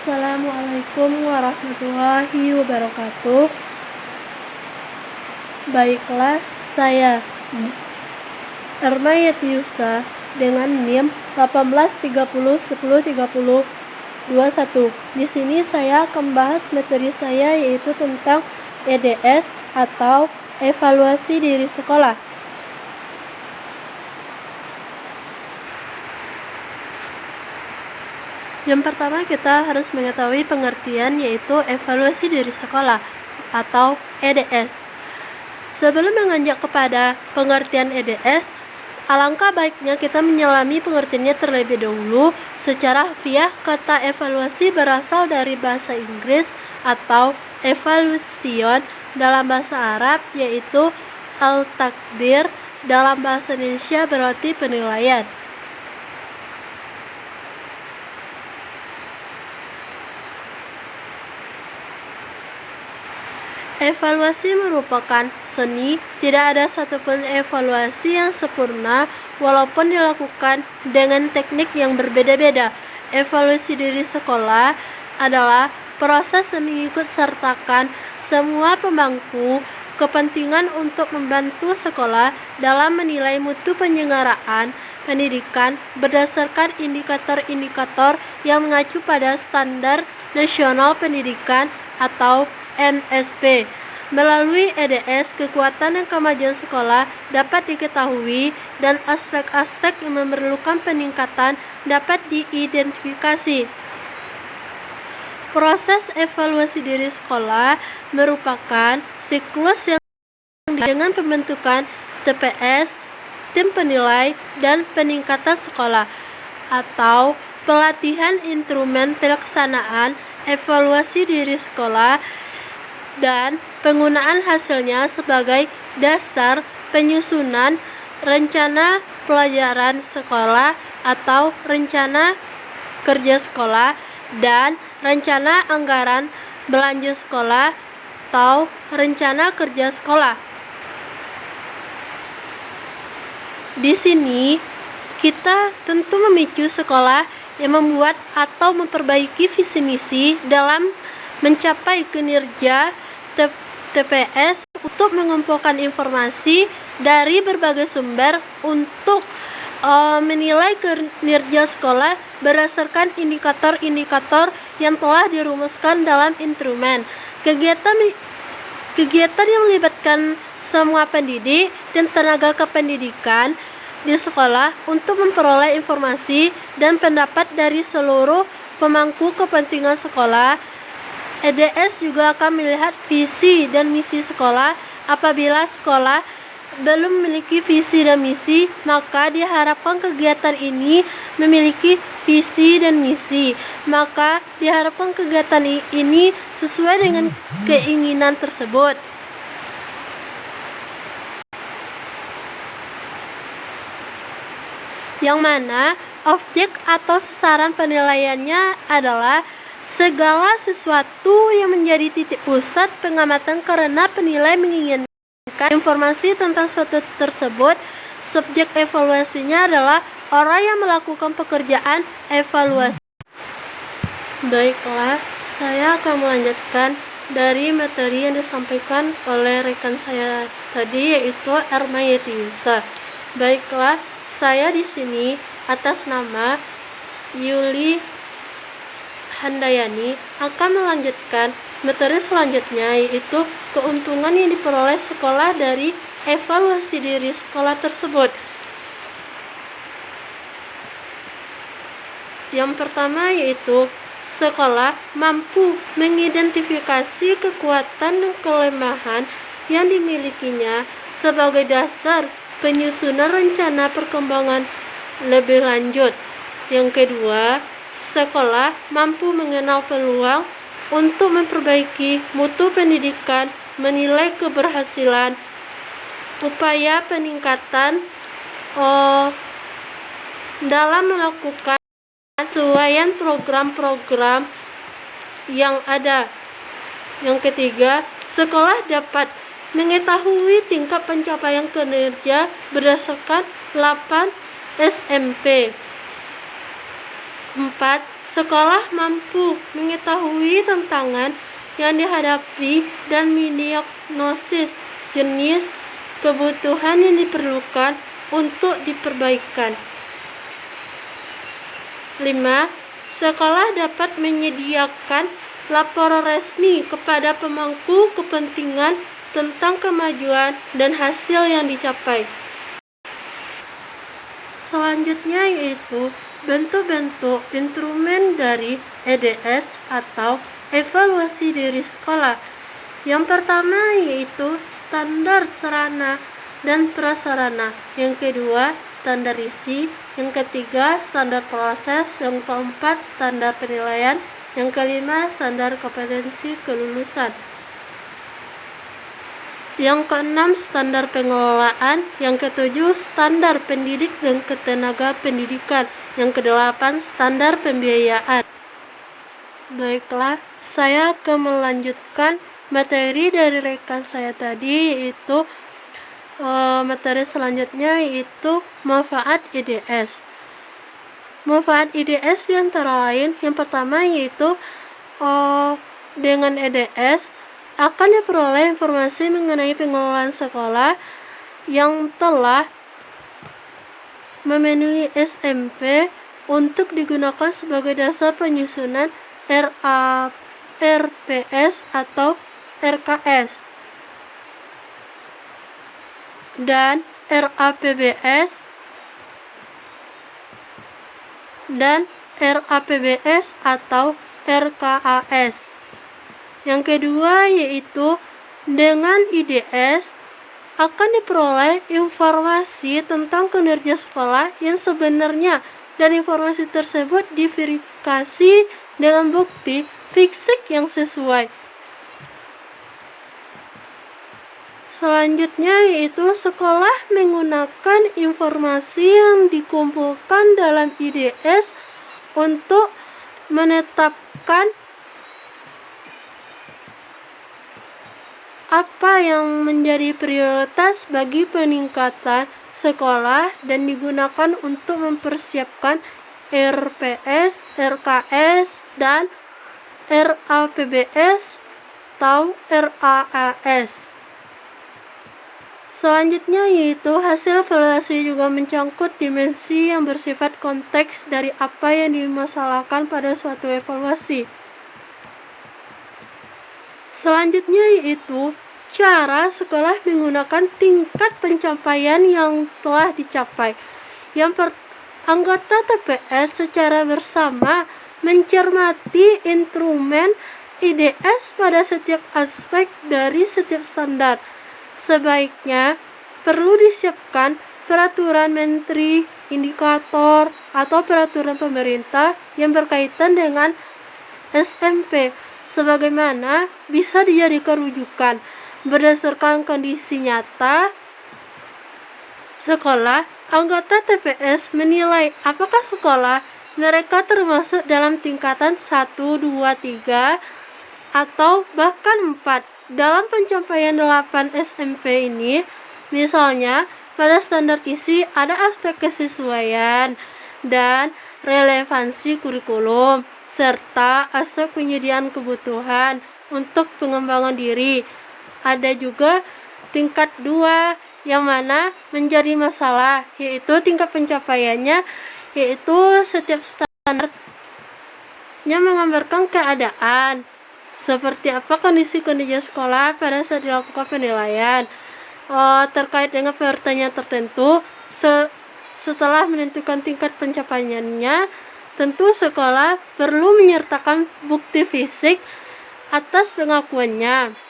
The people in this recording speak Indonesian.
Assalamualaikum warahmatullahi wabarakatuh. Baiklah, saya Erma Yetiusa dengan NIM 1830103021. Di sini saya akan membahas materi saya, yaitu tentang EDS atau evaluasi diri sekolah. Yang pertama, kita harus mengetahui pengertian, yaitu evaluasi diri sekolah atau EDS. Sebelum menganjak kepada pengertian EDS, alangkah baiknya kita menyelami pengertiannya terlebih dahulu. Secara harfiah, kata evaluasi berasal dari bahasa Inggris atau evaluation dalam bahasa Arab, yaitu al-takdir dalam bahasa Indonesia berarti penilaian. Evaluasi merupakan seni. Tidak ada satupun evaluasi yang sempurna, walaupun dilakukan dengan teknik yang berbeda-beda. Evaluasi diri sekolah adalah proses yang mengikut sertakan semua pemangku kepentingan untuk membantu sekolah dalam menilai mutu penyelenggaraan pendidikan berdasarkan indikator-indikator yang mengacu pada Standar Nasional Pendidikan atau NSP. Melalui EDS, kekuatan dan kemajuan sekolah dapat diketahui dan aspek-aspek yang memerlukan peningkatan dapat diidentifikasi. Proses evaluasi diri sekolah merupakan siklus yang dengan pembentukan TPS, tim penilai, dan peningkatan sekolah, atau pelatihan instrumen pelaksanaan evaluasi diri sekolah dan penggunaan hasilnya sebagai dasar penyusunan rencana pelajaran sekolah atau rencana kerja sekolah dan rencana anggaran belanja sekolah atau rencana kerja sekolah. Di sini kita tentu memicu sekolah yang membuat atau memperbaiki visi misi dalam mencapai kinerja TPS untuk mengumpulkan informasi dari berbagai sumber untuk menilai kinerja sekolah berdasarkan indikator-indikator yang telah dirumuskan dalam instrumen. Kegiatan yang melibatkan semua pendidik dan tenaga kependidikan di sekolah untuk memperoleh informasi dan pendapat dari seluruh pemangku kepentingan sekolah. EDS juga akan melihat visi dan misi sekolah. Apabila sekolah belum memiliki visi dan misi, maka diharapkan kegiatan ini memiliki visi dan misi. Maka diharapkan kegiatan ini sesuai dengan keinginan tersebut. Yang mana objek atau sasaran penilaiannya adalah segala sesuatu yang menjadi titik pusat pengamatan karena penilai menginginkan informasi tentang suatu tersebut. Subjek evaluasinya adalah orang yang melakukan pekerjaan evaluasi. Baiklah, saya akan melanjutkan dari materi yang disampaikan oleh rekan saya tadi, yaitu Erma Yetiusa. Baiklah, saya di sini atas nama Yuli Handayani akan melanjutkan materi selanjutnya, yaitu keuntungan yang diperoleh sekolah dari evaluasi diri sekolah tersebut. Yang pertama yaitu sekolah mampu mengidentifikasi kekuatan dan kelemahan yang dimilikinya sebagai dasar penyusunan rencana perkembangan lebih lanjut. Yang kedua, sekolah mampu mengenal peluang untuk memperbaiki mutu pendidikan, menilai keberhasilan, upaya peningkatan dalam melakukan penyesuaian program-program yang ada. Yang ketiga, sekolah dapat mengetahui tingkat pencapaian kinerja berdasarkan 8 SMP. 4. Sekolah mampu mengetahui tantangan yang dihadapi dan mendiagnosis jenis kebutuhan yang diperlukan untuk diperbaikan. 5. Sekolah dapat menyediakan laporan resmi kepada pemangku kepentingan tentang kemajuan dan hasil yang dicapai. Selanjutnya yaitu bentuk-bentuk instrumen dari EDS atau evaluasi diri sekolah. Yang pertama yaitu standar sarana dan prasarana. Yang kedua, standar isi. Yang ketiga, standar proses. Yang keempat, standar penilaian. Yang kelima, standar kompetensi kelulusan. Yang keenam, standar pengelolaan. Yang ketujuh, standar pendidik dan ketenaga pendidikan. Yang kedelapan, standar pembiayaan. Baiklah, saya akan melanjutkan materi dari rekan saya tadi, yaitu materi selanjutnya yaitu manfaat IDS. Manfaat IDS diantara lain, yang pertama yaitu dengan EDS akan diperoleh informasi mengenai pengelolaan sekolah yang telah memenuhi SMP untuk digunakan sebagai dasar penyusunan RPS atau RKS dan RAPBS atau RKAS. Yang kedua yaitu dengan IDS akan diperoleh informasi tentang kinerja sekolah yang sebenarnya dan informasi tersebut diverifikasi dengan bukti fisik yang sesuai. Selanjutnya yaitu sekolah menggunakan informasi yang dikumpulkan dalam IDS untuk menetapkan apa yang menjadi prioritas bagi peningkatan sekolah dan digunakan untuk mempersiapkan RPS, RKS, dan RAPBS atau RAAS. Selanjutnya yaitu hasil evaluasi juga mencangkut dimensi yang bersifat konteks dari apa yang dimasalahkan pada suatu evaluasi. Selanjutnya yaitu cara sekolah menggunakan tingkat pencapaian yang telah dicapai. Anggota TPS secara bersama mencermati instrumen IDS pada setiap aspek dari setiap standar. Sebaiknya perlu disiapkan peraturan menteri, indikator, atau peraturan pemerintah yang berkaitan dengan SMP, sebagaimana bisa dijadikan rujukan berdasarkan kondisi nyata sekolah. Anggota TPS menilai apakah sekolah mereka termasuk dalam tingkatan 1, 2, 3, atau bahkan 4 dalam pencapaian 8 SMP ini. Misalnya, pada standar isi ada aspek kesesuaian dan relevansi kurikulum, serta aspek penyediaan kebutuhan untuk pengembangan diri. Ada juga tingkat 2 yang mana menjadi masalah, yaitu tingkat pencapaiannya, yaitu setiap standar yang menggambarkan keadaan seperti apa kondisi sekolah pada saat dilakukan penilaian terkait dengan pertanyaan tertentu. Setelah menentukan tingkat pencapaiannya, tentu sekolah perlu menyertakan bukti fisik atas pengakuannya.